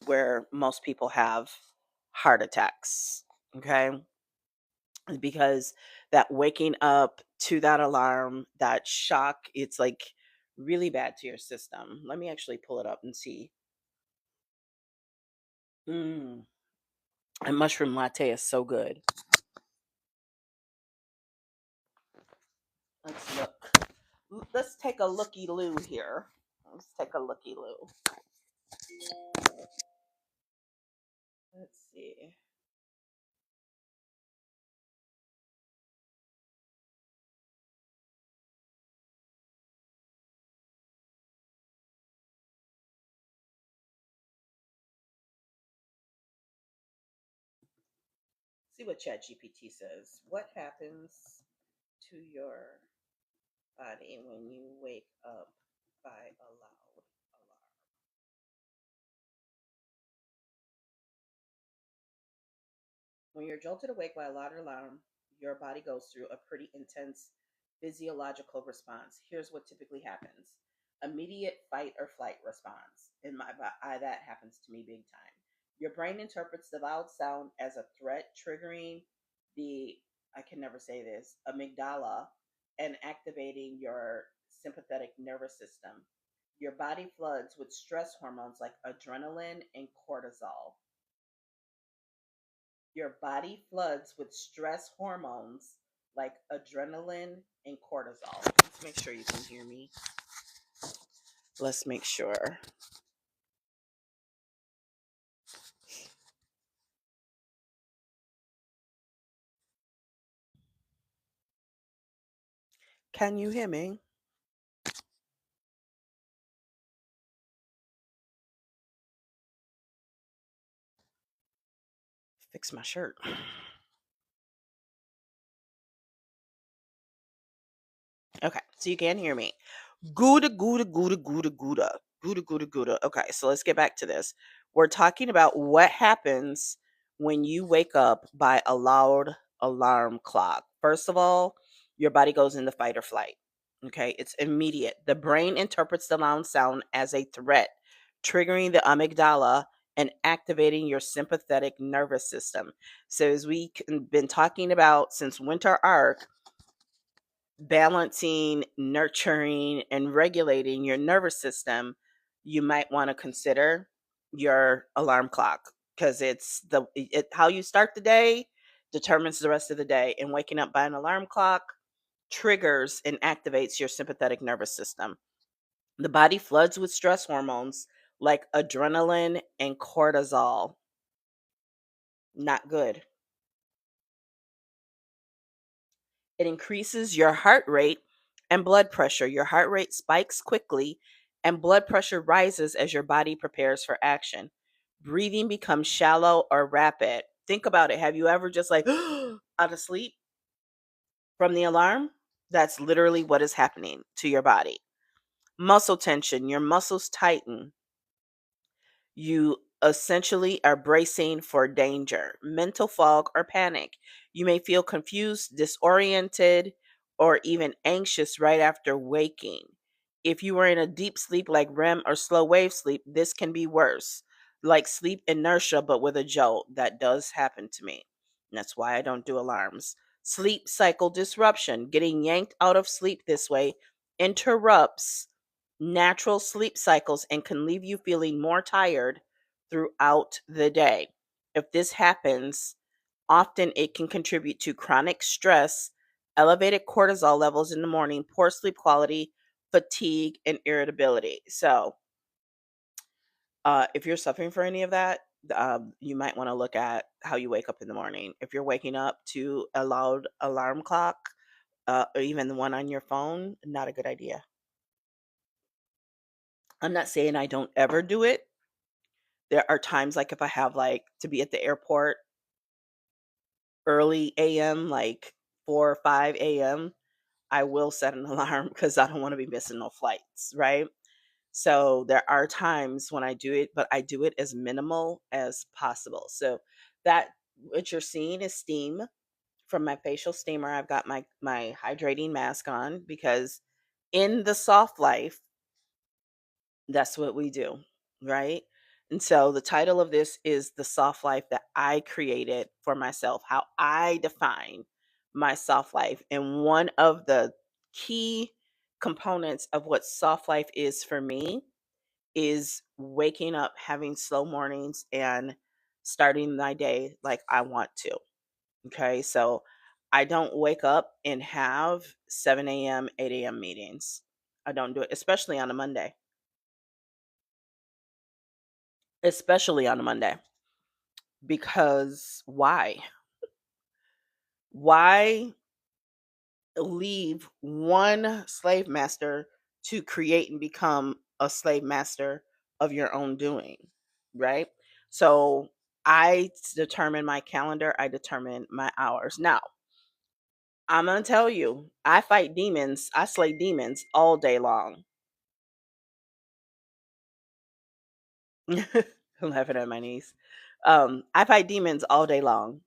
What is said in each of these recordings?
where most people have heart attacks. Okay. Because that waking up to that alarm, that shock, it's like really bad to your system. Let me actually pull it up and see. Mm. And mushroom latte is so good. Let's look. Let's take a looky loo here. Let's take a looky loo. Let's see. See what ChatGPT says. What happens to your body when you wake up by a loud alarm? When you're jolted awake by a loud alarm, your body goes through a pretty intense physiological response. Here's what typically happens: immediate fight or flight response. In my body, that happens to me big time. Your brain interprets the loud sound as a threat, triggering the, I can never say this, amygdala, and activating your sympathetic nervous system. Your body floods with stress hormones like adrenaline and cortisol. Your body floods with stress hormones like adrenaline and cortisol. Let's make sure you can hear me. Let's make sure. Can you hear me? Fix my shirt. Okay, so you can hear me. Gouda, gouda, gouda, gouda, gouda. Gouda, gouda, gouda. Okay, so let's get back to this. We're talking about what happens when you wake up by a loud alarm clock. First of all, your body goes into fight or flight. Okay, it's immediate. The brain interprets the loud sound as a threat, triggering the amygdala and activating your sympathetic nervous system. So, as we've been talking about since Winter Arc, balancing, nurturing, and regulating your nervous system, you might want to consider your alarm clock, because how you start the day determines the rest of the day. And waking up by an alarm clock triggers and activates your sympathetic nervous system. The body floods with stress hormones like adrenaline and cortisol. Not good. It increases your heart rate and blood pressure. Your heart rate spikes quickly, and blood pressure rises as your body prepares for action. Breathing becomes shallow or rapid. Think about it. Have you ever just like out of sleep from the alarm? That's literally what is happening to your body. Muscle tension, your muscles tighten. You essentially are bracing for danger, mental fog, or panic. You may feel confused, disoriented, or even anxious right after waking. If you are in a deep sleep like REM or slow wave sleep, this can be worse, like sleep inertia, but with a jolt. That does happen to me. And that's why I don't do alarms. Sleep cycle disruption. Getting yanked out of sleep this way interrupts natural sleep cycles and can leave you feeling more tired throughout the day. If this happens, often it can contribute to chronic stress, elevated cortisol levels in the morning, poor sleep quality, fatigue, and irritability. So, if you're suffering for any of that, you might want to look at how you wake up in the morning. If you're waking up to a loud alarm clock, or even the one on your phone, not a good idea. I'm not saying I don't ever do it. There are times like if I have like to be at the airport early AM, like 4 or 5 AM, I will set an alarm because I don't want to be missing no flights, right? So there are times when I do it, but I do it as minimal as possible. So that what you're seeing is steam from my facial steamer. I've got my hydrating mask on because in the soft life, that's what we do, right? And so the title of this is The Soft Life That I Created for Myself, how I define my soft life. And one of the key components of what soft life is for me is waking up, having slow mornings, and starting my day like I want to. Okay. So I don't wake up and have 7 a.m., 8 a.m. meetings. I don't do it, especially on a Monday. Especially on a Monday. Because why? Why leave one slave master to create and become a slave master of your own doing? Right? So I determine my calendar, I determine my hours. Now, I'm going to tell you, I fight demons, I slay demons all day long. I'm laughing at my niece. I fight demons all day long.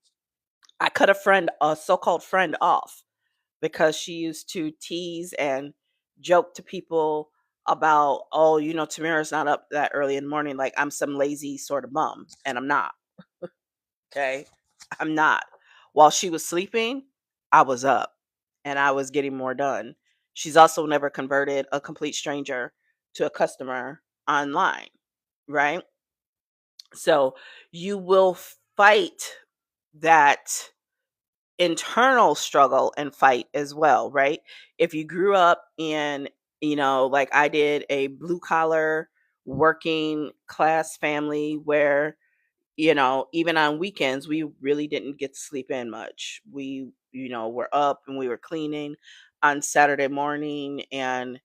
I cut a so-called friend off because she used to tease and joke to people about, oh, Tamira's not up that early in the morning. Like I'm some lazy sort of bum. And I'm not. Okay. I'm not. While she was sleeping, I was up and I was getting more done. She's also never converted a complete stranger to a customer online. Right. So you will fight that internal struggle and fight as well, right? If you grew up in, like I did, a blue collar working class family where, even on weekends, we really didn't get to sleep in much. We, were up and we were cleaning on Saturday morning, and,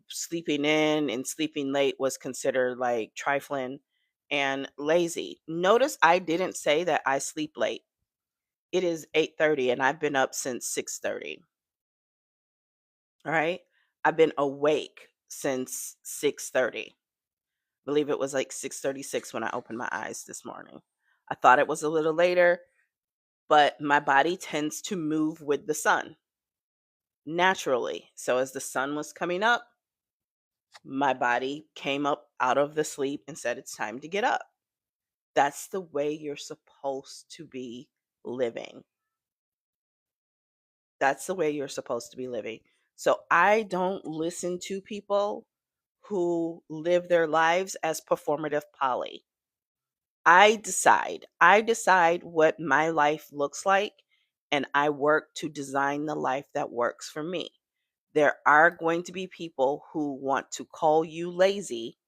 sleeping in and sleeping late was considered like trifling and lazy. Notice I didn't say that I sleep late. It is 8:30 and I've been up since 6:30. All right? I've been awake since 6:30. Believe it was like 6:36 when I opened my eyes this morning. I thought it was a little later, but my body tends to move with the sun naturally. So as the sun was coming up, my body came up out of the sleep and said it's time to get up. That's the way you're supposed to be living. That's the way you're supposed to be living. So I don't listen to people who live their lives as performative poly. I decide what my life looks like, and I work to design the life that works for me. There are going to be people who want to call you lazy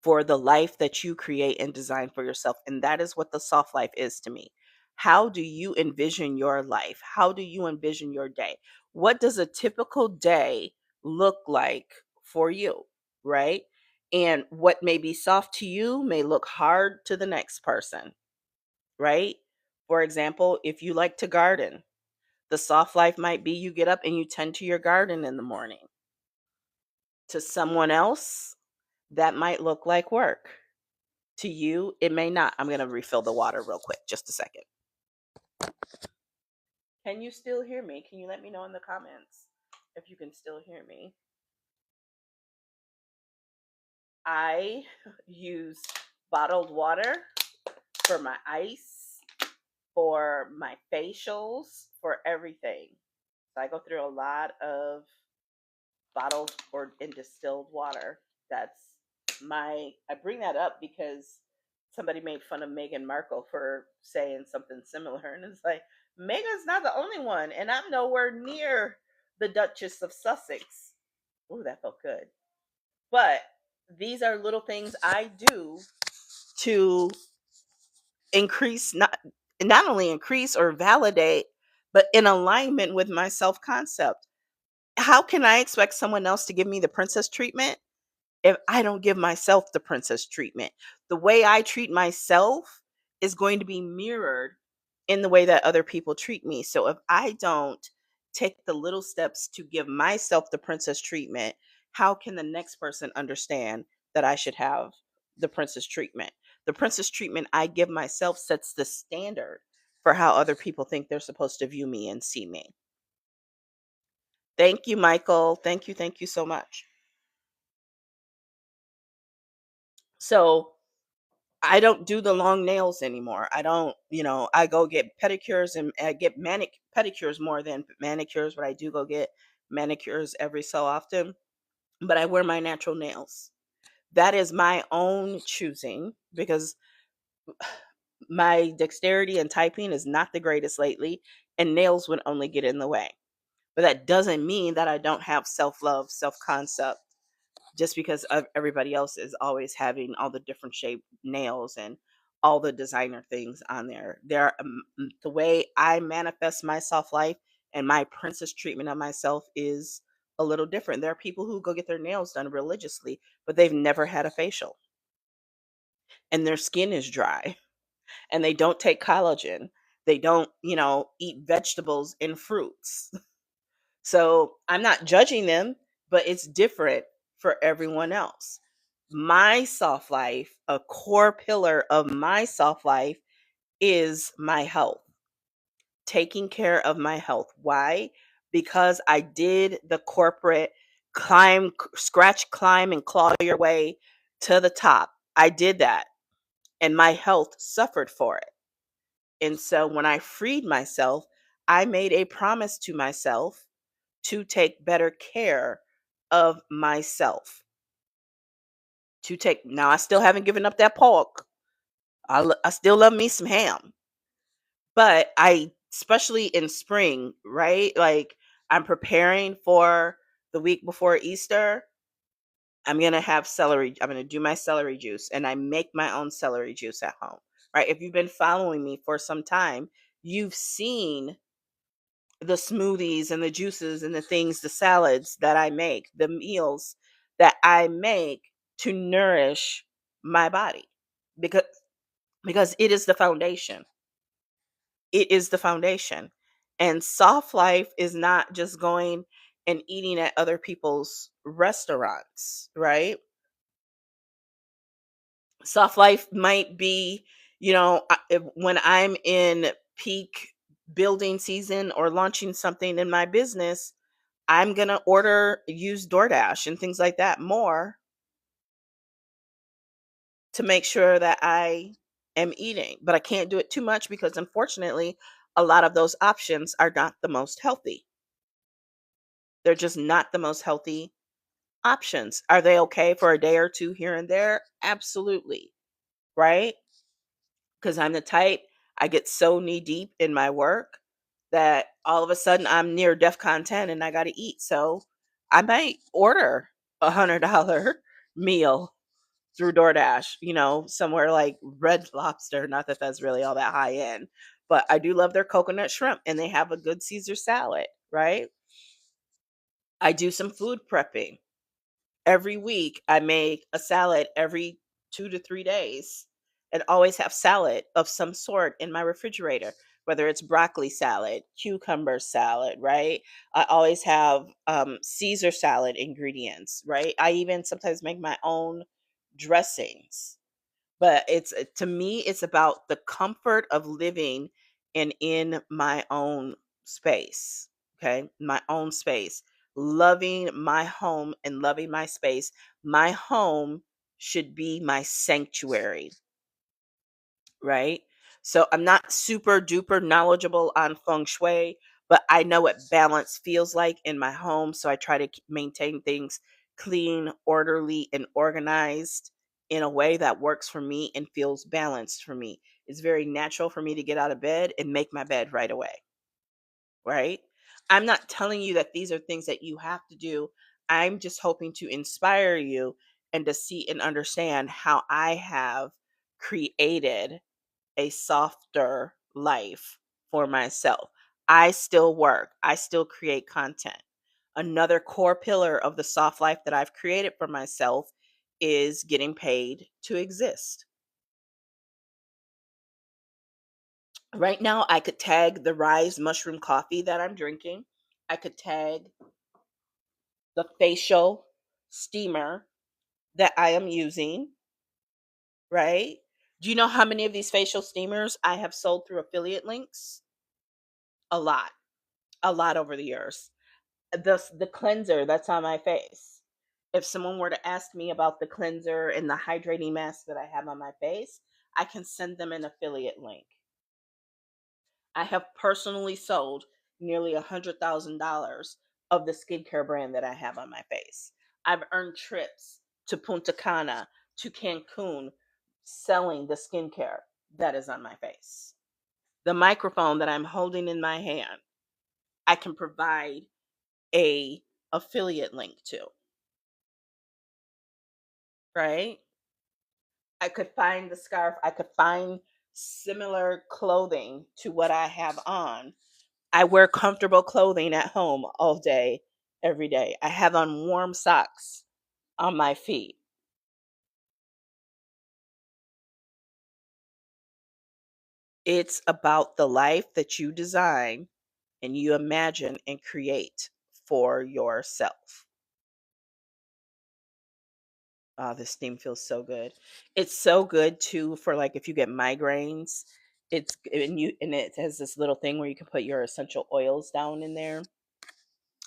for the life that you create and design for yourself. And that is what the soft life is to me. How do you envision your life? How do you envision your day? What does a typical day look like for you? Right? And what may be soft to you may look hard to the next person. Right? For example, if you like to garden, the soft life might be you get up and you tend to your garden in the morning. To someone else, that might look like work. To you, it may not. I'm going to refill the water real quick. Just a second. Can you still hear me? Can you let me know in the comments if you can still hear me? I use bottled water for my ice, for my facials, for everything. So I go through a lot of bottled or and distilled water. That's I bring that up because somebody made fun of Meghan Markle for saying something similar. And it's like, Meghan's not the only one. And I'm nowhere near the Duchess of Sussex. Ooh, that felt good. But these are little things I do to increase, not only increase or validate, but in alignment with my self concept. How can I expect someone else to give me the princess treatment if I don't give myself the princess treatment? The way I treat myself is going to be mirrored in the way that other people treat me. So if I don't take the little steps to give myself the princess treatment, how can the next person understand that I should have the princess treatment? The princess treatment I give myself sets the standard for how other people think they're supposed to view me and see me. Thank you, Michael. Thank you. Thank you so much. So I don't do the long nails anymore. I don't, I go get pedicures, and I get pedicures more than manicures, but I do go get manicures every so often. But I wear my natural nails. That is my own choosing, because my dexterity and typing is not the greatest lately, and nails would only get in the way. But that doesn't mean that I don't have self love, self concept, just because of everybody else is always having all the different shaped nails and all the designer things on there. The way I manifest my soft life and my princess treatment of myself is a little different. There are people who go get their nails done religiously, but they've never had a facial, and their skin is dry, and they don't take collagen. They don't, eat vegetables and fruits. So I'm not judging them, but it's different for everyone else. My soft life, a core pillar of my soft life, is my health, taking care of my health. Why? Because I did the corporate scratch, climb, and claw your way to the top. I did that, and my health suffered for it. And so when I freed myself, I made a promise to myself to take better care of myself. Now, I still haven't given up that pork. I still love me some ham, but especially in spring, right? Like, I'm preparing for the week before Easter. I'm going to have celery. I'm going to do my celery juice, and I make my own celery juice at home, right? If you've been following me for some time, you've seen the smoothies and the juices and the things, the salads that I make, the meals that I make to nourish my body, because it is the foundation. It is the foundation. And soft life is not just going and eating at other people's restaurants, right? Soft life might be, when I'm in peak building season or launching something in my business, I'm going to use DoorDash and things like that more to make sure that I am eating. But I can't do it too much, because unfortunately, a lot of those options are not the most healthy. They're just not the most healthy options. Are they okay for a day or two here and there? Absolutely. Right? Because I'm the type, I get so knee deep in my work that all of a sudden I'm near DEF CON 10 and I got to eat. So I might order $100 meal through DoorDash, somewhere like Red Lobster. Not that that's really all that high end, but I do love their coconut shrimp, and they have a good Caesar salad, right? I do some food prepping. Every week, I make a salad every 2 to 3 days, and always have salad of some sort in my refrigerator, whether it's broccoli salad, cucumber salad, right? I always have Caesar salad ingredients, right? I even sometimes make my own dressings. But to me, it's about the comfort of living in my own space. Okay, my own space, loving my home and loving my space. My home should be my sanctuary, right? So I'm not super duper knowledgeable on feng shui, but I know what balance feels like in my home. So I try to maintain things clean, orderly, and organized in a way that works for me and feels balanced for me. It's very natural for me to get out of bed and make my bed right away, right? I'm not telling you that these are things that you have to do. I'm just hoping to inspire you and to see and understand how I have created a softer life for myself. I still work, I still create content. Another core pillar of the soft life that I've created for myself is getting paid to exist. Right now, I could tag the Rise mushroom coffee that I'm drinking. I could tag the facial steamer that I am using, right? Do you know how many of these facial steamers I have sold through affiliate links? A lot over the years. The cleanser that's on my face. If someone were to ask me about the cleanser and the hydrating mask that I have on my face, I can send them an affiliate link. I have personally sold nearly $100,000 of the skincare brand that I have on my face. I've earned trips to Punta Cana, to Cancun, selling the skincare that is on my face. The microphone that I'm holding in my hand, I can provide a affiliate link to, right? I could find the scarf, I could find similar clothing to what I have on. I wear comfortable clothing at home all day, every day. I have on warm socks on my feet. It's about the life that you design and you imagine and create for yourself. Oh, this steam feels so good. It's so good too for like if you get migraines. And it has this little thing where you can put your essential oils down in there.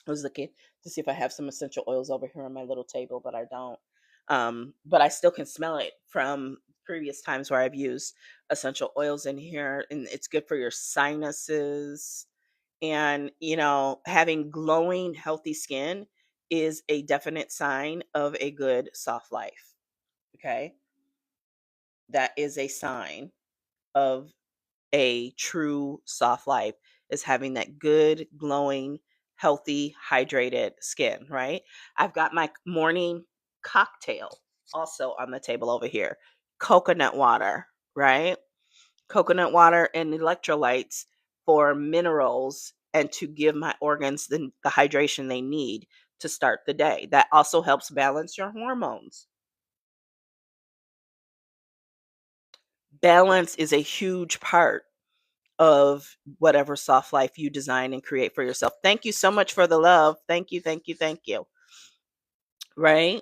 I was looking to see if I have some essential oils over here on my little table, but I don't. But I still can smell it from previous times where I've used essential oils in here, and it's good for your sinuses. And, having glowing, healthy skin is a definite sign of a good soft life. Okay. That is a sign of a true soft life, is having that good, glowing, healthy, hydrated skin, right? I've got my morning cocktail also on the table over here. Coconut water, right? Coconut water and electrolytes for minerals and to give my organs the hydration they need to start the day. That also helps balance your hormones. Balance is a huge part of whatever soft life you design and create for yourself. Thank you so much for the love. Thank you, thank you, thank you. Right?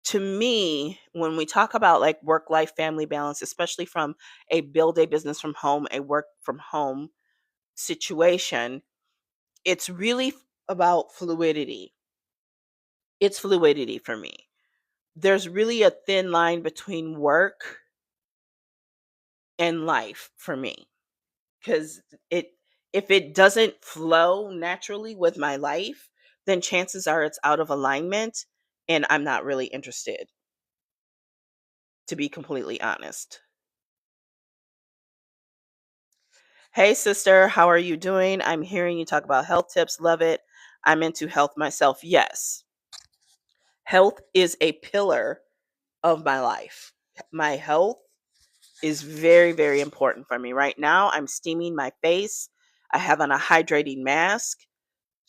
To me, when we talk about like work life family balance, especially from a build a business from home, a work from home situation, it's really about fluidity. It's fluidity for me. There's really a thin line between work and life for me, because it if it doesn't flow naturally with my life, then chances are it's out of alignment and I'm not really interested, to be completely honest. Hey sister, how are you doing? I'm hearing you talk about health tips. Love it. I'm into health myself. Yes. Health is a pillar of my life. My health is very, very important for me. Right now, I'm steaming my face. I have on a hydrating mask.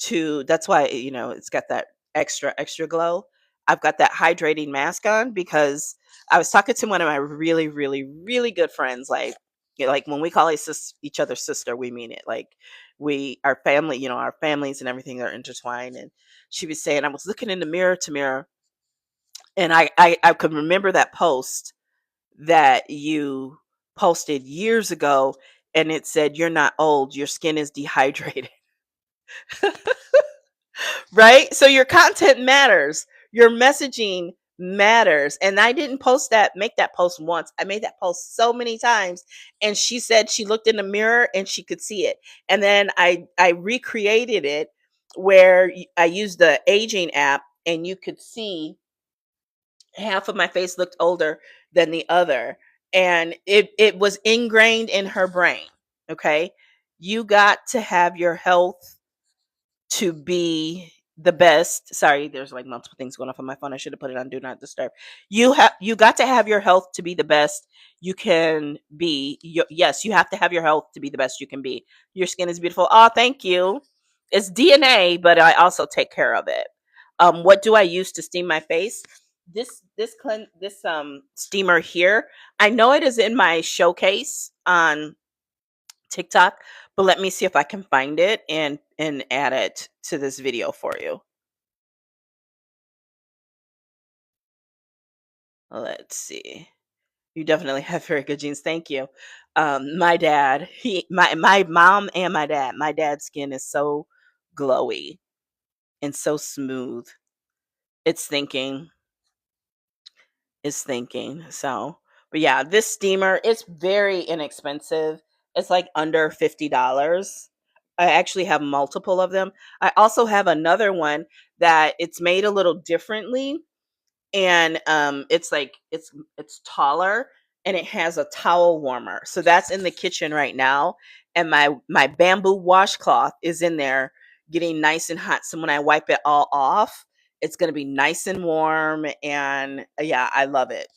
That's why it's got that extra glow. I've got that hydrating mask on because I was talking to one of my really really really good friends, like like when we call each other sister, we mean it. Like we our family, our families and everything are intertwined. And she was saying, I was looking in the mirror, Tamira, and I could remember that post that you posted years ago, and it said, you're not old, your skin is dehydrated. Right? So your content matters. Your messaging matters. And I didn't make that post once. I made that post so many times. And she said she looked in the mirror and she could see it. And then I recreated it where I used the aging app and you could see half of my face looked older than the other. And it was ingrained in her brain. Okay. You got to have your health to be the best. Sorry, there's like multiple things going off on my phone. I should have put it on do not disturb. You got to have your health to be the best you can be. Yes, you have to have your health to be the best you can be. Your skin is beautiful. Oh, thank you. It's DNA, but I also take care of it. What do I use to steam my face? This steamer here. I know it is in my showcase on TikTok, but let me see if I can find it and add it to this video for you. Let's see. You definitely have very good genes. Thank you. My dad, my mom and my dad. My dad's skin is so glowy and so smooth. It's thinking. It's thinking. So, but yeah, this steamer, it's very inexpensive. It's like under $50. I actually have multiple of them. I also have another one that it's made a little differently, and it's like it's taller, and it has a towel warmer. So that's in the kitchen right now, and my bamboo washcloth is in there getting nice and hot. So when I wipe it all off, it's going to be nice and warm, and yeah, I love it.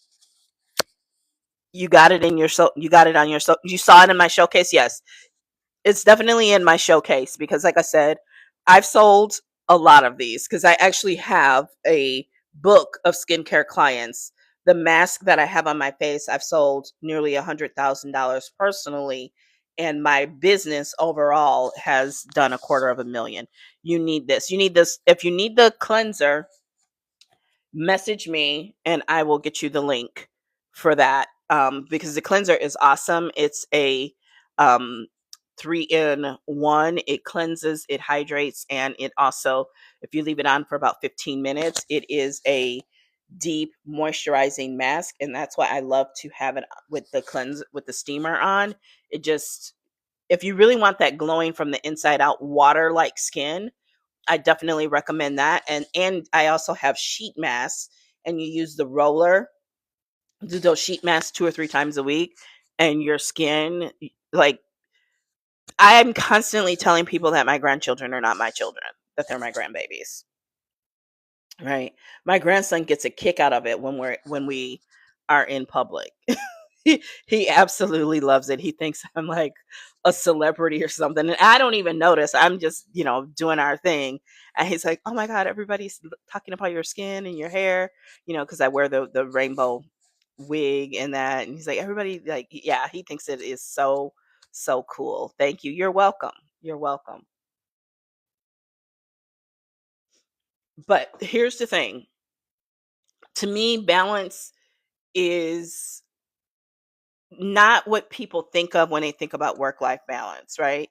You got it in your you got it on your you saw it in my showcase. Yes, it's definitely in my showcase because, like I said, I've sold a lot of these because I actually have a book of skincare clients. The mask that I have on my face, I've sold nearly $100,000 personally, and my business overall has done 250,000. You need this. You need this. If you need the cleanser, message me and I will get you the link for that. Because the cleanser is awesome. It's a um, 3-in-1. It cleanses, it hydrates, and it also, if you leave it on for about 15 minutes, it is a deep moisturizing mask. And that's why I love to have it with the with the steamer on. It just, if you really want that glowing from the inside out water like skin, I definitely recommend that. And I also have sheet masks, and you use the roller, do those sheet masks 2 or 3 times a week, and your skin, like, I'm constantly telling people that my grandchildren are not my children, that they're my grandbabies. Right. My grandson gets a kick out of it when we are in public. He absolutely loves it. He thinks I'm like a celebrity or something. And I don't even notice. I'm just, doing our thing. And he's like, "Oh my God, everybody's talking about your skin and your hair," because I wear the rainbow wig and that. And he's like, everybody, like, yeah, he thinks it is so, so cool. Thank you. You're welcome. You're welcome. But here's the thing, to me, balance is not what people think of when they think about work life balance, right?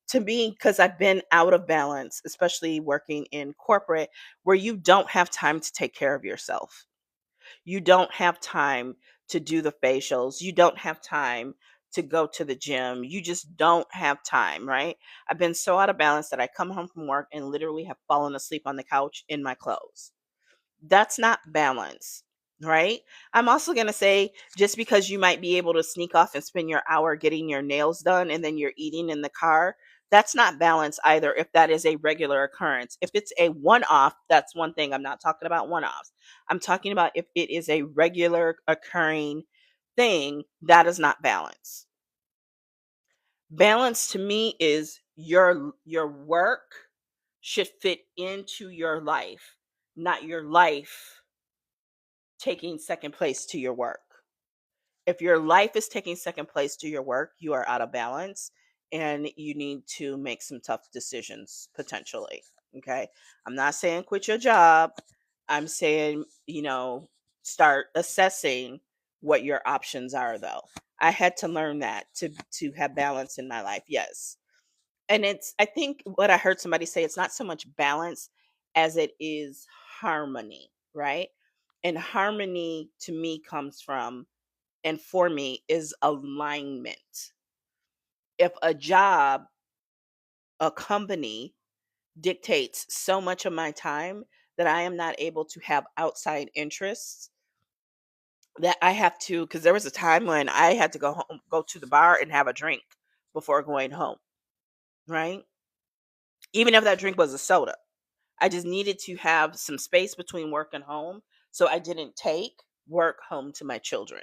To me, because I've been out of balance, especially working in corporate, where you don't have time to take care of yourself. You don't have time to do the facials. You don't have time to go to the gym. You just don't have time, right? I've been so out of balance that I come home from work and literally have fallen asleep on the couch in my clothes. That's not balance, right? I'm also going to say, just because you might be able to sneak off and spend your hour getting your nails done and then you're eating in the car, that's not balance either, if that is a regular occurrence. If it's a one off, that's one thing. I'm not talking about one offs. I'm talking about if it is a regular occurring thing, that is not balance. Balance to me is your work should fit into your life, not your life taking second place to your work. If your life is taking second place to your work, you are out of balance, and you need to make some tough decisions potentially. Okay. I'm not saying quit your job. I'm saying, start assessing what your options are though. I had to learn that to have balance in my life. Yes. And I think what I heard somebody say, it's not so much balance as it is harmony, right? And harmony to me comes from, and for me, is alignment. If a job, a company dictates so much of my time that I am not able to have outside interests, that I have to, because there was a time when I had to go home, go to the bar and have a drink before going home, right? Even if that drink was a soda. I just needed to have some space between work and home, so I didn't take work home to my children.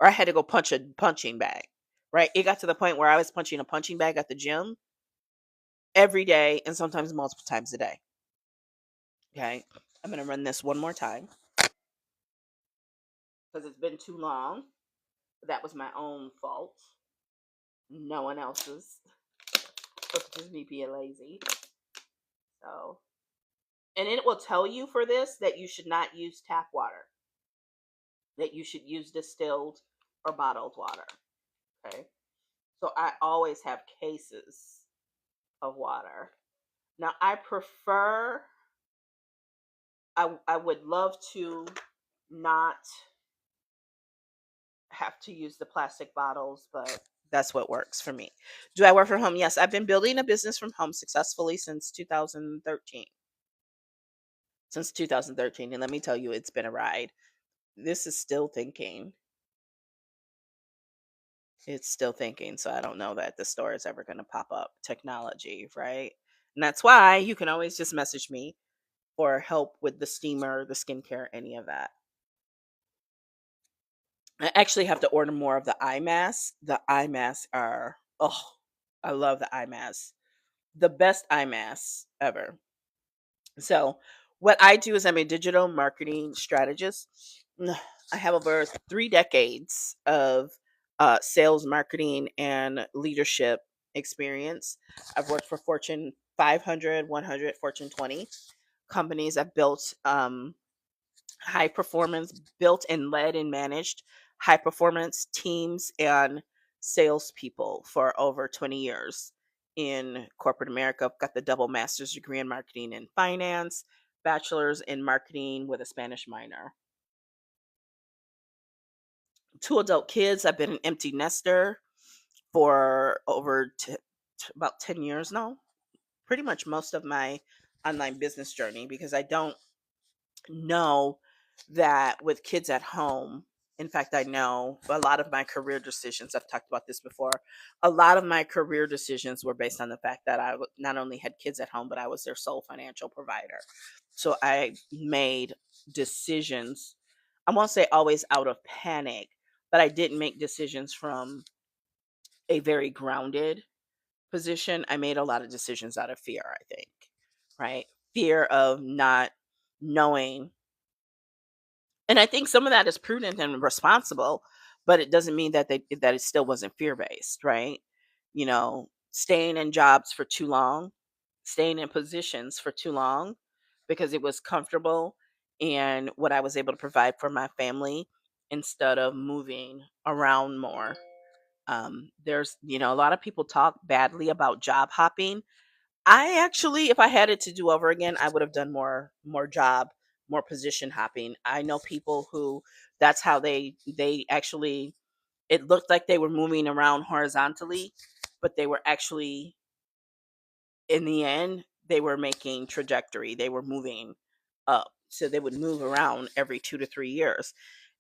Or I had to go punch a punching bag, right? It got to the point where I was punching a punching bag at the gym every day and sometimes multiple times a day. Okay. I'm going to run this one more time because it's been too long. That was my own fault. No one else's. It's just me being lazy. So, and it will tell you for this that you should not use tap water, that you should use distilled or bottled water. Okay. So I always have cases of water. Now I prefer I would love to not have to use the plastic bottles, but that's what works for me. Do I work from home? Yes, I've been building a business from home successfully since 2013. Since 2013, and let me tell you, it's been a ride. This is still thinking. It's still thinking, so I don't know that the store is ever going to pop up. Technology, right? And that's why you can always just message me for help with the steamer, the skincare, any of that. I actually have to order more of the eye masks. The eye masks are, oh, I love the eye masks. The best eye masks ever. So, what I do is I'm a digital marketing strategist. I have over 3 decades of sales, marketing, and leadership experience. I've worked for Fortune 500, 100, Fortune 20 companies. I've built high performance, built and led and managed high performance teams and salespeople for over 20 years in corporate America. I've got the double master's degree in marketing and finance, bachelor's in marketing with a Spanish minor. 2 adult kids. I've been an empty nester for about 10 years now. Pretty much most of my online business journey, because I don't know that with kids at home, in fact, I know a lot of my career decisions, I've talked about this before, a lot of my career decisions were based on the fact that not only had kids at home, but I was their sole financial provider. So I made decisions, I won't say always out of panic, but I didn't make decisions from a very grounded position. I made a lot of decisions out of fear, I think, right? Fear of not knowing. And I think some of that is prudent and responsible, but it doesn't mean that that it still wasn't fear-based, right? Staying in jobs for too long, staying in positions for too long because it was comfortable and what I was able to provide for my family instead of moving around more. There's, a lot of people talk badly about job hopping. I actually, if I had it to do over again, I would have done more job, more position hopping. I know people who that's how they actually, it looked like they were moving around horizontally, but they were actually, in the end, they were making trajectory. They were moving up. So they would move around every 2 to 3 years.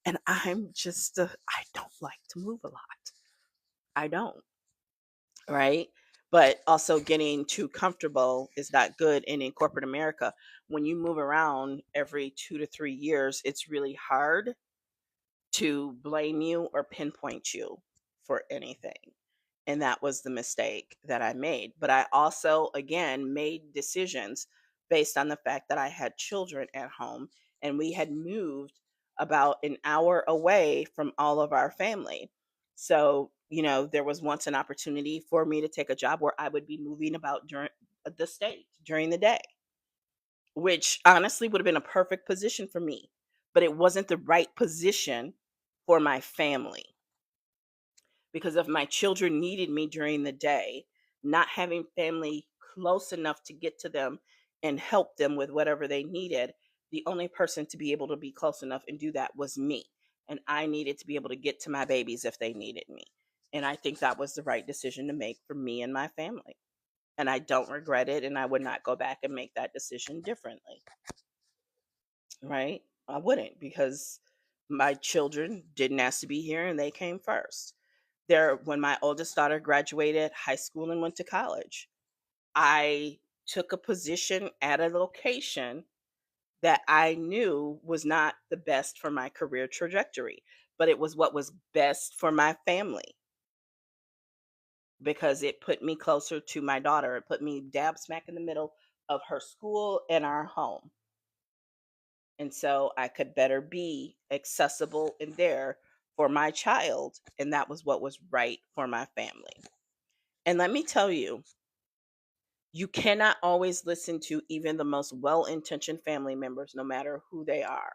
And I'm just I don't like to move a lot. I don't. Right? But also getting too comfortable is not good. And in corporate America, when you move around every 2 to 3 years, it's really hard to blame you or pinpoint you for anything. And that was the mistake that I made. But I also, again, made decisions based on the fact that I had children at home and we had moved about an hour away from all of our family. So, there was once an opportunity for me to take a job where I would be moving about during the state during the day, which honestly would have been a perfect position for me, but it wasn't the right position for my family because if my children needed me during the day, not having family close enough to get to them and help them with whatever they needed, the only person to be able to be close enough and do that was me. And I needed to be able to get to my babies if they needed me. And I think that was the right decision to make for me and my family. And I don't regret it. And I would not go back and make that decision differently. Right? I wouldn't, because my children didn't ask to be here and they came first. When my oldest daughter graduated high school and went to college, I took a position at a location that I knew was not the best for my career trajectory, but it was what was best for my family because it put me closer to my daughter. It put me dab smack in the middle of her school and our home. And so I could better be accessible and there for my child. And that was what was right for my family. And let me tell you, you cannot always listen to even the most well intentioned family members, no matter who they are.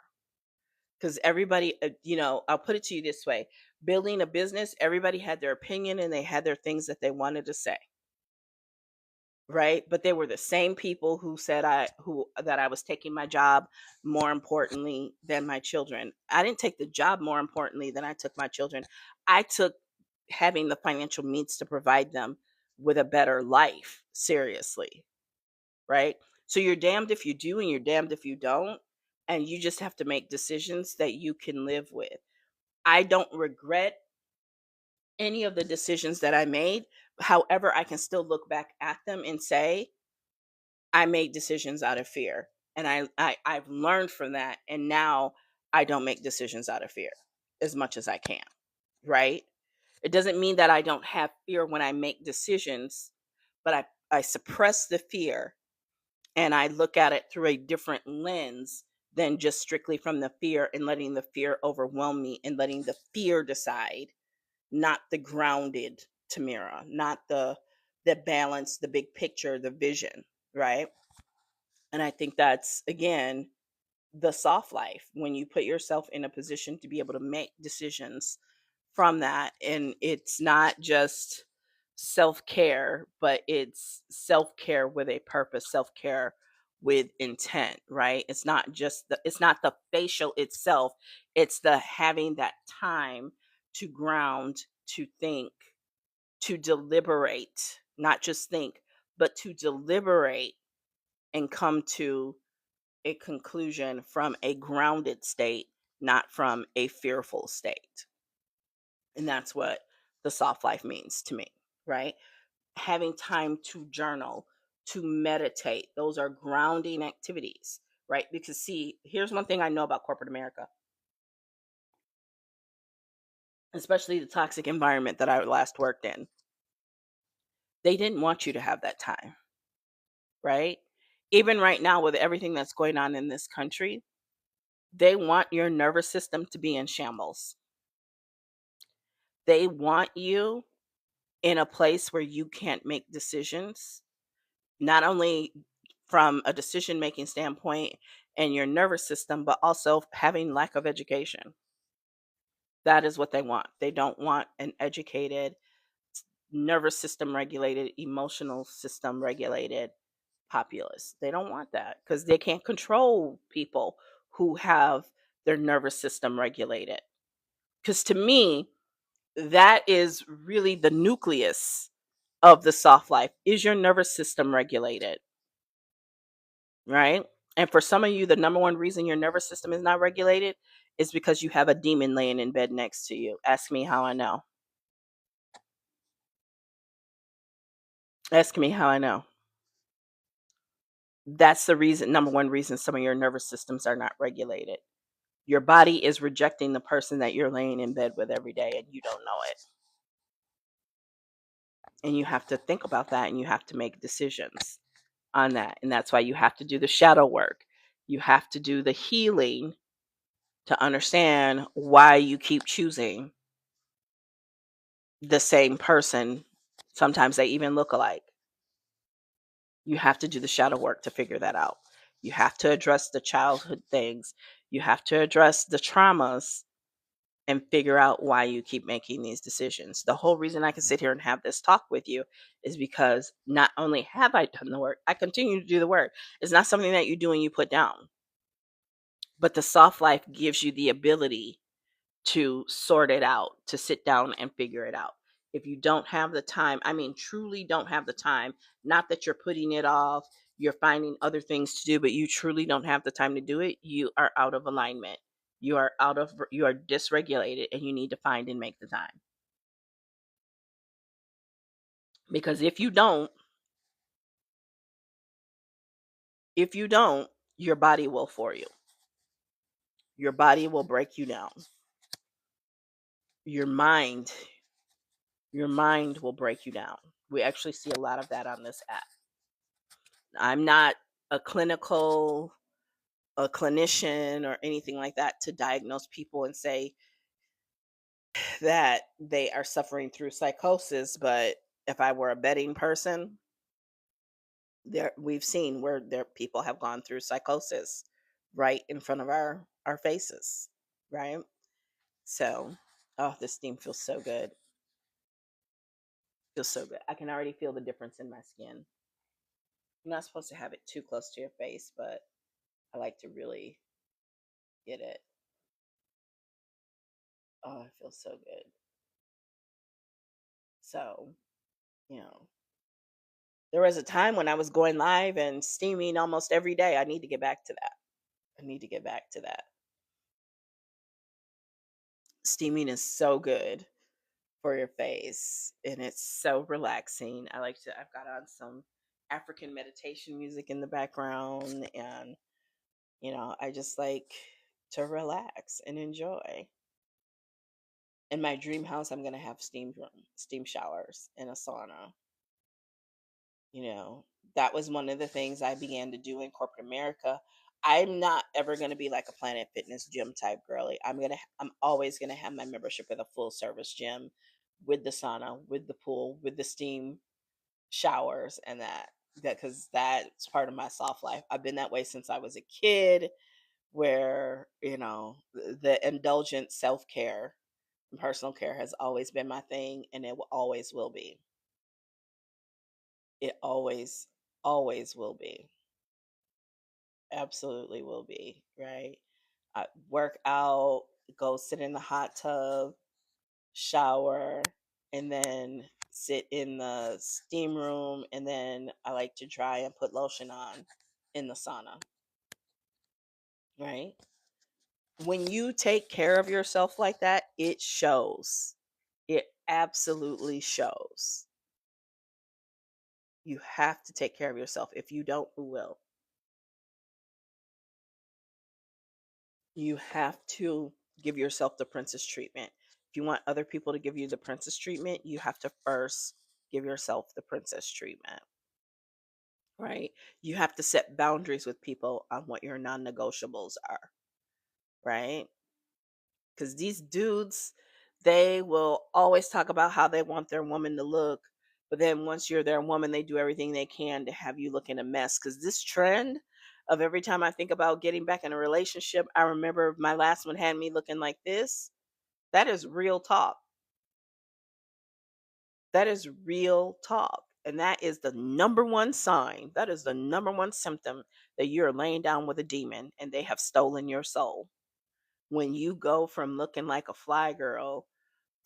Because everybody, I'll put it to you this way: building a business, everybody had their opinion and they had their things that they wanted to say. right? But they were the same people who said that I was taking my job more importantly than my children. I didn't take the job more importantly than I took my children. I took having the financial means to provide them with a better life seriously, right? So you're damned if you do and you're damned if you don't, and you just have to make decisions that you can live with. I don't regret any of the decisions that I made. However, I can still look back at them and say I made decisions out of fear. And I've learned from that. And now I don't make decisions out of fear as much as I can. Right. It doesn't mean that I don't have fear when I make decisions, but I suppress the fear and I look at it through a different lens than just strictly from the fear and letting the fear overwhelm me and letting the fear decide, not the grounded Tamira, not the balance, the big picture, the vision, right? And I think that's again the soft life when you put yourself in a position to be able to make decisions from that. And it's not just self-care, but it's self-care with a purpose, self-care with intent, right? It's not the facial itself, it's the having that time to ground, to think, to deliberate, not just think, but to deliberate and come to a conclusion from a grounded state, not from a fearful state. And that's what the soft life means to me, right? Having time to journal, to meditate, those are grounding activities, right? Because, see, here's one thing I know about corporate America, especially the toxic environment that I last worked in. They didn't want you to have that time, right? Even right now, with everything that's going on in this country, they want your nervous system to be in shambles. They want you in a place where you can't make decisions, not only from a decision making standpoint and your nervous system, but also having lack of education. That is what they want. They don't want an educated, nervous system regulated, emotional system regulated populace. They don't want that because they can't control people who have their nervous system regulated. Because to me, that is really the nucleus of the soft life. Is your nervous system regulated? Right? And for some of you, the number one reason your nervous system is not regulated is because you have a demon laying in bed next to you. Ask me how I know. Ask me how I know. That's the reason, number one reason some of your nervous systems are not regulated. Your body is rejecting the person that you're laying in bed with every day and you don't know it. And you have to think about that and you have to make decisions on that. And that's why you have to do the shadow work. You have to do the healing to understand why you keep choosing the same person. Sometimes they even look alike. You have to do the shadow work to figure that out. You have to address the childhood things. You have to address the traumas and figure out why you keep making these decisions. The whole reason I can sit here and have this talk with you is because not only have I done the work, I continue to do the work. It's not something that you do and you put down. But the soft life gives you the ability to sort it out, to sit down and figure it out. If you don't have the time, I mean, truly don't have the time, not that you're putting it off, you're finding other things to do, but you truly don't have the time to do it, you are out of alignment. You are dysregulated and you need to find and make the time. Because if you don't, your body will for you. Your body will break you down. Your mind, your mind will break you down. We actually see a lot of that on this app. I'm not a clinical a clinician or anything like that to diagnose people and say that they are suffering through psychosis, but if I were a betting person, there we've seen where there people have gone through psychosis right in front of our faces, right? So, oh, this steam feels so good. Feels so good. I can already feel the difference in my skin. You're not supposed to have it too close to your face, but I like to really get it. Oh, it feels so good. So, you know, there was a time when I was going live and steaming almost every day. I need to get back to that. I need to get back to that. Steaming is so good for your face and it's so relaxing. I've got on some African meditation music in the background, and I just like to relax and enjoy. In my dream house, I'm going to have steam showers and a sauna. You know, that was one of the things I began to do in corporate America. I'm not ever going to be like a Planet Fitness gym type girly. I'm always going to have my membership at a full service gym with the sauna, with the pool, with the steam showers, and that because that's part of my soft life. I've been that way since I was a kid, where the indulgent self-care and personal care has always been my thing, and always will be. It always will be. Absolutely will be, right? I work out, go sit in the hot tub, shower, and then sit in the steam room, and then I like to dry and put lotion on in the sauna, right? When you take care of yourself like that, it shows. It absolutely shows. You have to take care of yourself. If you don't, who will? You have to give yourself the princess treatment. If you want other people to give you the princess treatment, you have to first give yourself the princess treatment, right? You have to set boundaries with people on what your non negotiables are, right? Because these dudes, they will always talk about how they want their woman to look. But then once you're their woman, they do everything they can to have you look in a mess. Because this trend of every time I think about getting back in a relationship, I remember my last one had me looking like this. That is real talk. That is real talk. And that is the number one sign. That is the number one symptom that you're laying down with a demon and they have stolen your soul. When you go from looking like a fly girl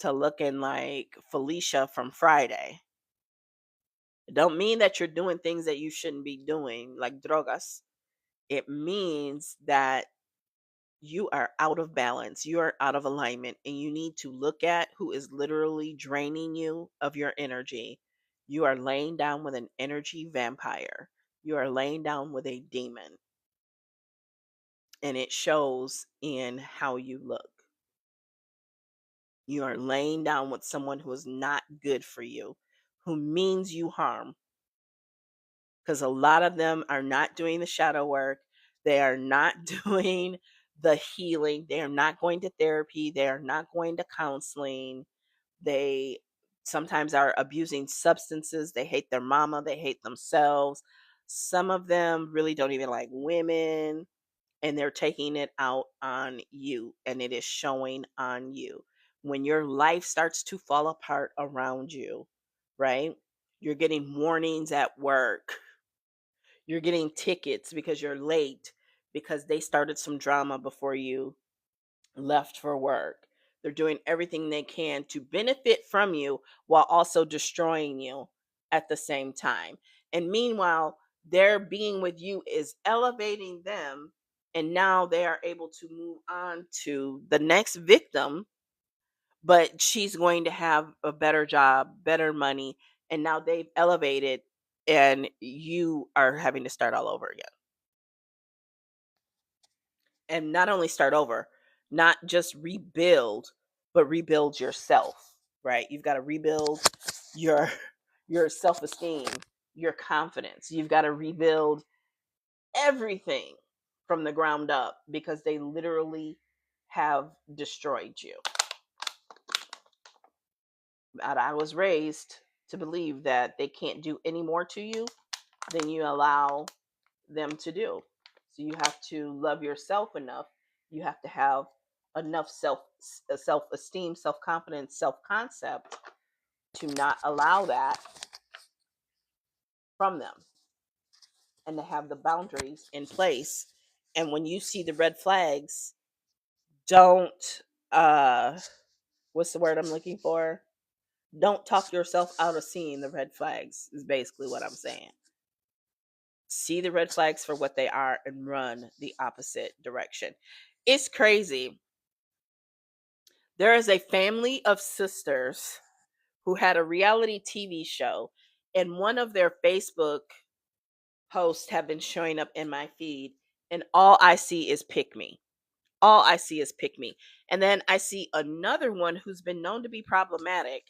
to looking like Felicia from Friday. It don't mean that you're doing things that you shouldn't be doing, like drogas. It means that you are out of balance, you are out of alignment, and you need to look at who is literally draining you of your energy. You are laying down with an energy vampire. You are laying down with a demon, and it shows in how you look. You are laying down with someone who is not good for you, who means you harm. Because a lot of them are not doing the shadow work. They are not doing the healing. They are not going to therapy. They are not going to counseling. They sometimes are abusing substances. They hate their mama. They hate themselves. Some of them really don't even like women, and they're taking it out on you, and it is showing on you. When your life starts to fall apart around you, right? You're getting warnings at work. You're getting tickets because you're late because they started some drama before you left for work. They're doing everything they can to benefit from you while also destroying you at the same time. And meanwhile, their being with you is elevating them. And now they are able to move on to the next victim, but she's going to have a better job, better money. And now they've elevated, and you are having to start all over again. And not only start over, not just rebuild, but rebuild yourself, right? You've got to rebuild your your self-esteem, your confidence. You've got to rebuild everything from the ground up because they literally have destroyed you. And I was raised to believe that they can't do any more to you than you allow them to do. So you have to love yourself enough. You have to have enough self-esteem, self-confidence, self-concept to not allow that from them. and to have the boundaries in place. And when you see the red flags, don't what's the word I'm looking for? Don't talk yourself out of seeing the red flags is basically what I'm saying. See the red flags for what they are and run the opposite direction. It's crazy. There is a family of sisters who had a reality TV show, and one of their Facebook posts have been showing up in my feed, and all I see is pick me. All I see is pick me. And then I see another one who's been known to be problematic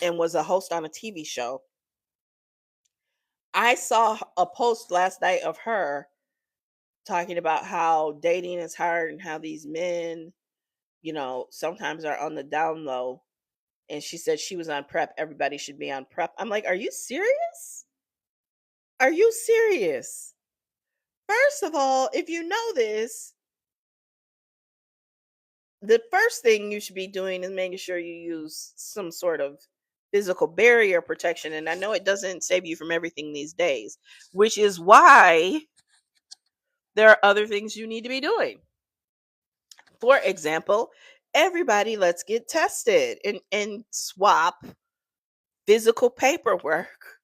and was a host on a TV show. I saw a post last night of her talking about how dating is hard and how these men, sometimes are on the down low. And she said she was on prep. Everybody should be on prep. I'm like, are you serious? Are you serious? First of all, if you know this, the first thing you should be doing is making sure you use some sort of physical barrier protection. And I know it doesn't save you from everything these days, which is why there are other things you need to be doing. For example, everybody, let's get tested and swap physical paperwork,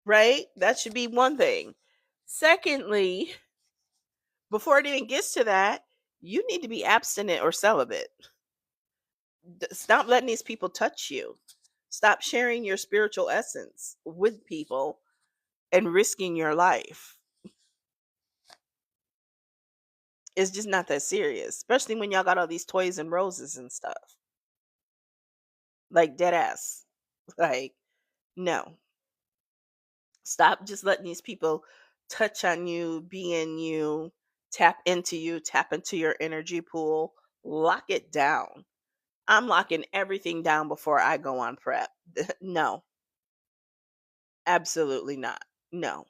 right? That should be one thing. Secondly, before it even gets to that, you need to be abstinent or celibate. Stop letting these people touch you. Stop sharing your spiritual essence with people and risking your life. It's just not that serious, especially when y'all got all these toys and roses and stuff. Like dead ass. Like, no. Stop just letting these people touch on you, be in you, tap into your energy pool, lock it down. I'm locking everything down before I go on prep. No, absolutely not. No,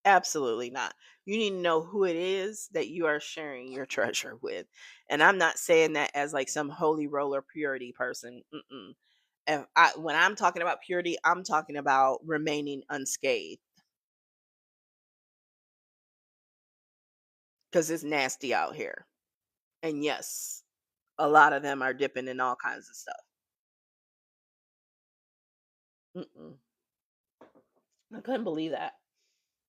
absolutely not. You need to know who it is that you are sharing your treasure with. And I'm not saying that as like some holy roller purity person. Mm-mm. When I'm talking about purity, I'm talking about remaining unscathed because it's nasty out here. And yes, a lot of them are dipping in all kinds of stuff. Mm-mm. I couldn't believe that.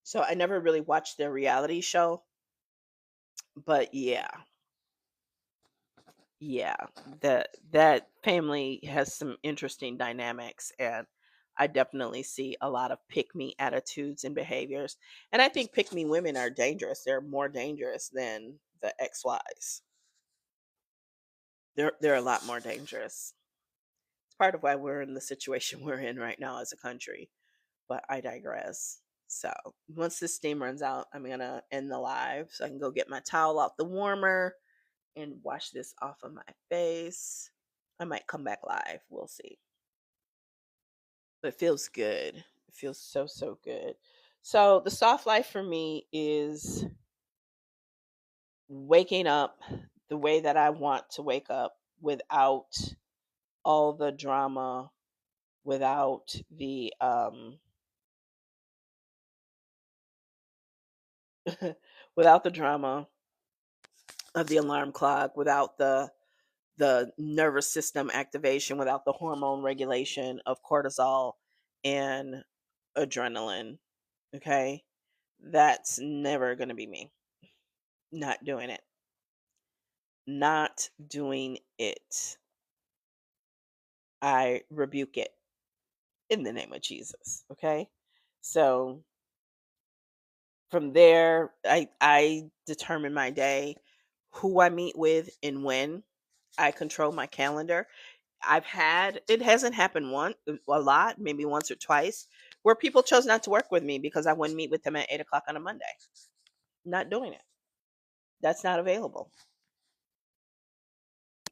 So I never really watched their reality show, but yeah, that family has some interesting dynamics, and I definitely see a lot of pick me attitudes and behaviors. And I think pick me women are dangerous. They're more dangerous than the XYs. They're a lot more dangerous. It's part of why we're in the situation we're in right now as a country. But I digress. So once this steam runs out, I'm gonna end the live so I can go get my towel out the warmer and wash this off of my face. I might come back live. We'll see. But it feels good. It feels so, so good. So the soft life for me is waking up the way that I want to wake up without all the drama, without the without the drama of the alarm clock, without the nervous system activation, without the hormone regulation of cortisol and adrenaline. Okay. That's never going to be me. Not doing it. Not doing it. I rebuke it in the name of Jesus. Okay. So from there, I determine my day, who I meet with, and when. I control my calendar. It hasn't happened a lot, maybe once or twice, where people chose not to work with me because I wouldn't meet with them at 8 o'clock on a Monday. Not doing it. That's not available.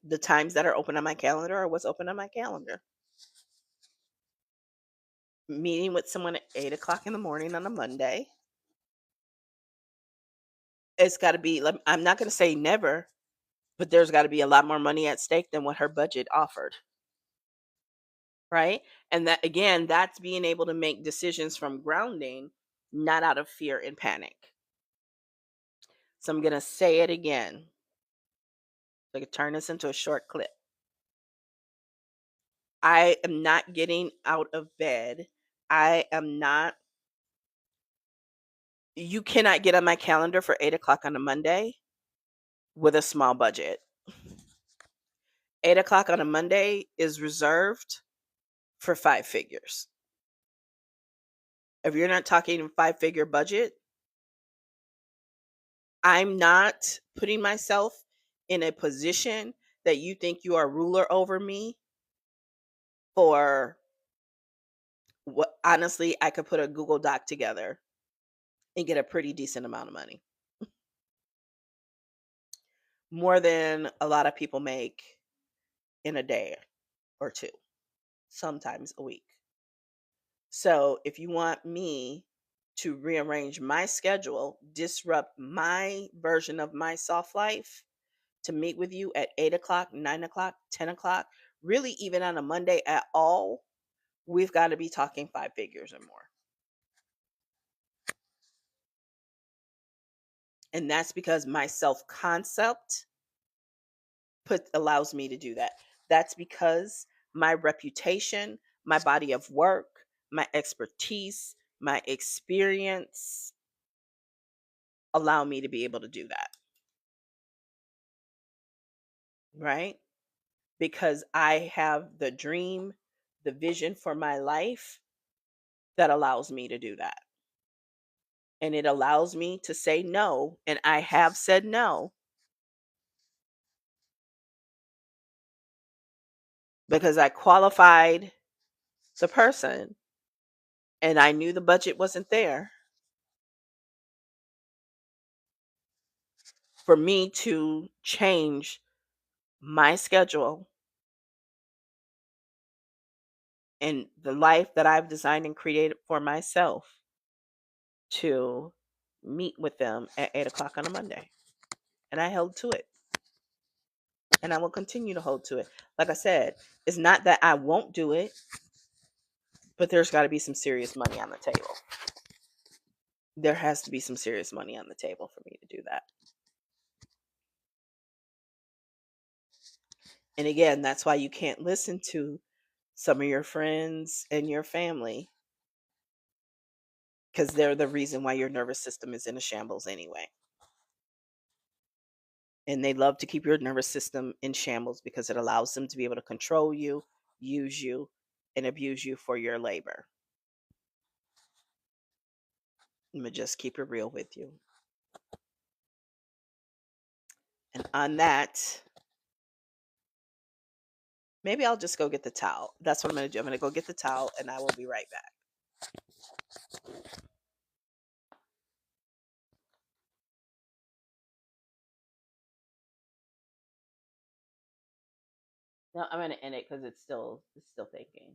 The times that are open on my calendar are what's open on my calendar. Meeting with someone at 8 o'clock in the morning on a Monday. It's got to be, I'm not going to say never, but there's got to be a lot more money at stake than what her budget offered. right? And that, again, that's being able to make decisions from grounding, not out of fear and panic. So I'm going to say it again. So I can turn this into a short clip. I am not getting out of bed. I am not, you cannot get on my calendar for 8 o'clock on a Monday with a small budget. 8 o'clock on a Monday is reserved for 5 figures. If you're not talking 5 figure budget, I'm not putting myself in a position that you think you are ruler over me for what. Honestly, I could put a Google Doc together and get a pretty decent amount of money. More than a lot of people make in a day or two, sometimes a week. So if you want me to rearrange my schedule, disrupt my version of my soft life, to meet with you at 8 o'clock, 9 o'clock, 10 o'clock, really even on a Monday at all, we've got to be talking 5 figures or more. And that's because my self concept allows me to do that. That's because my reputation, my body of work, my expertise, my experience allow me to be able to do that. Right? Because I have the dream, the vision for my life that allows me to do that. And it allows me to say no. And I have said no because I qualified the person and I knew the budget wasn't there for me to change my schedule and the life that I've designed and created for myself to meet with them at 8 o'clock on a Monday. And I held to it. And I will continue to hold to it. Like I said, it's not that I won't do it, but there's got to be some serious money on the table. There has to be some serious money on the table for me to do that. And again, that's why you can't listen to some of your friends and your family, because they're the reason why your nervous system is in a shambles anyway. And they love to keep your nervous system in shambles because it allows them to be able to control you, use you, and abuse you for your labor. Let me just keep it real with you. And on that, maybe I'll just go get the towel. That's what I'm going to do. I'm going to go get the towel and I will be right back. No, I'm going to end it because it's still thinking.